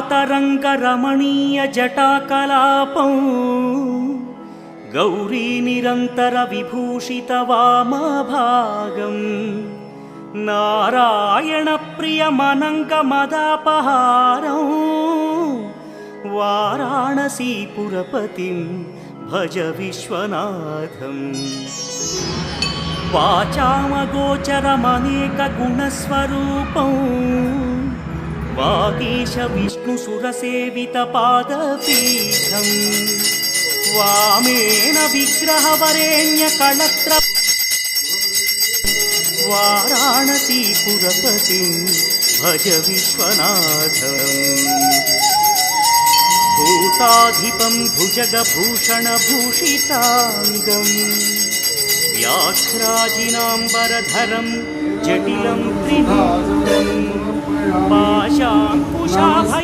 ललाटरङ्गरमणीयजटाकलापं गौरीनिरन्तरविभूषितवामभागम् नारायणप्रियमनङ्गमदापहारं वाराणसीपुरपतिं भज विश्वनाथम्। वाचामगोचरमनेकगुणस्वरूपं वागीश विष्णुसुरसेवितपादपीठम् वामेन विग्रहवरेण्यकळत्र वाराणसीपुरपतिं भज विश्वनाथम्। भूताधिपं भुजगभूषणभूषिताङ्गम् व्याघ्राजिनाम्बरधरं जटिलं त्रिभुजं पाशाङ्कुशाभरणं